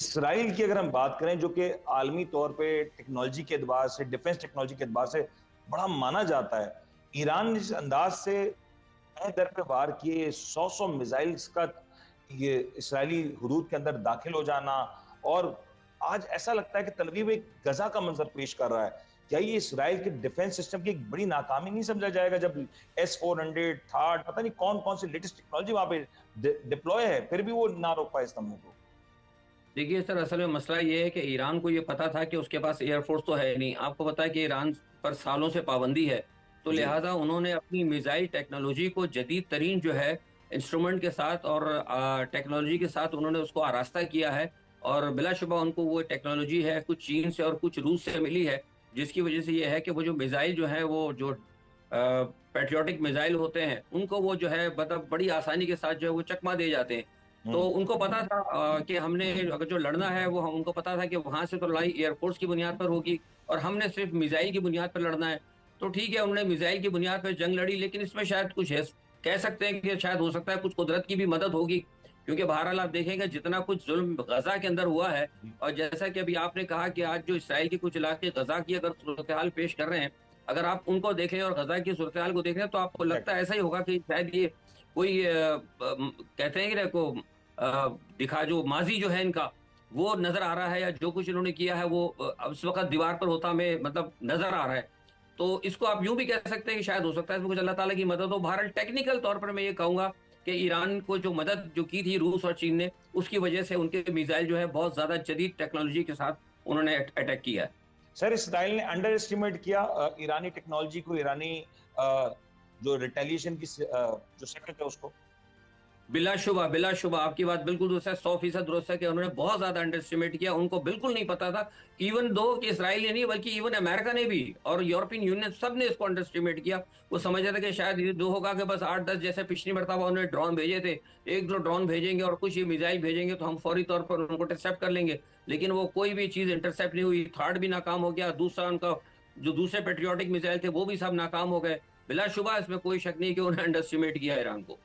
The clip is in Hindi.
इसराइल की अगर हम बात करें, जो कि आलमी तौर पे टेक्नोलॉजी के एतबार से, डिफेंस टेक्नोलॉजी के एतबार से बड़ा माना जाता है, ईरान ने जिस अंदाज से तय दर पे वार किए, सौ सौ मिसाइल्स का ये इसराइली हुदूद के अंदर दाखिल हो जाना, और आज ऐसा लगता है कि तल अवीव एक गजा का मंजर पेश कर रहा है। क्या ये इसराइल के डिफेंस सिस्टम की एक बड़ी नाकामी नहीं समझा जाएगा, जब S-400 थार्ड पता नहीं कौन कौन सी लेटेस्ट टेक्नोलॉजी वहां पे डिप्लॉय है, फिर भी वो ना रोक पाए इस हमले को? देखिए सर, असल में मसला ये है कि ईरान को ये पता था कि उसके पास एयरफोर्स तो है नहीं। आपको पता है कि ईरान पर सालों से पाबंदी है, तो जी। लिहाजा उन्होंने अपनी मिसाइल टेक्नोलॉजी को जदीद तरीन जो है इंस्ट्रूमेंट के साथ और टेक्नोलॉजी के साथ उन्होंने उसको आरास्ता किया है। और बिलाशुबा उनको वो टेक्नोलॉजी है कुछ चीन से और कुछ रूस से मिली है, जिसकी वजह से ये है कि वो जो मिसाइल जो है वो जो पेट्रियोटिक मिसाइल होते हैं उनको वो जो है मतलब बड़ी आसानी के साथ जो है वो चकमा दे जाते हैं। तो हम्म। उनको पता था कि हमने अगर जो लड़ना है वो उनको पता था कि वहां से तो लड़ाई एयरफोर्स की बुनियाद पर होगी और हमने सिर्फ मिसाइल की बुनियाद पर लड़ना है। तो ठीक है, उन्होंने मिसाइल की बुनियाद पर जंग लड़ी, लेकिन इसमें शायद कुछ है, कह सकते हैं कि शायद हो सकता है कुछ कुदरत की भी मदद होगी, क्योंकि बहरहाल आप देखेंगे जितना कुछ जुल्म गजा के अंदर हुआ है। और जैसा कि अभी आपने कहा कि आज जो इसराइल के कुछ इलाके गजा की अगर सूरत हाल पेश कर रहे हैं, अगर आप उनको देखें और गजा की सूरत हाल को देखें तो आपको लगता है ऐसा ही होगा कि शायद ये कोई कहते हैं कि ना को दिखा जो माजी जो है इनका वो नजर आ रहा है, या जो कुछ इन्होंने किया है वो उस वक्त दीवार पर होता हमें मतलब नजर आ रहा है। तो इसको आप यूं भी कह सकते हैं कि शायद हो सकता है इसमें कुछ अल्लाह ताला की मदद हो। बहरहाल टेक्निकल तौर पर मैं ये कहूंगा कि ईरान को जो मदद जो की थी रूस और चीन ने, उसकी वजह से उनके मिसाइल जो है बहुत ज्यादा जदीद टेक्नोलॉजी के साथ उन्होंने अटैक किया है। सर, इसराइल ने अंडर एस्टिमेट किया ईरानी टेक्नोलॉजी को, ईरानी जो रिटेलिएशन की जो सेक्टर है उसको। बिलाशुबा बिलाशुबा आपकी बात बिल्कुल दुरुस्त है, 100% दुरुस्त है कि उन्होंने बहुत ज्यादा अंडर एस्टिमेट किया। उनको बिल्कुल नहीं पता था, इवन दो कि इसराइल नहीं बल्कि इवन अमेरिका ने भी और यूरोपियन यूनियन सब ने इसको अंडर एस्टिमेट किया। वो समझ रहे थे कि शायद ये दो होगा कि बस 8-10 जैसे पिछली मरतबा उन्होंने ड्रोन भेजे थे, एक दो ड्रोन भेजेंगे और कुछ ये मिसाइल भेजेंगे तो हम फौरी तौर पर उनको इंटरसेप्ट कर लेंगे। लेकिन वो कोई भी चीज इंटरसेप्ट नहीं हुई, थर्ड भी नाकाम हो गया, दूसरा उनका जो दूसरे पेट्रियोटिक मिसाइल थे वो भी सब नाकाम हो गए। बिलाशुबा इसमें कोई शक नहीं कि उन्होंने अंडर एस्टिमेट किया ईरान को।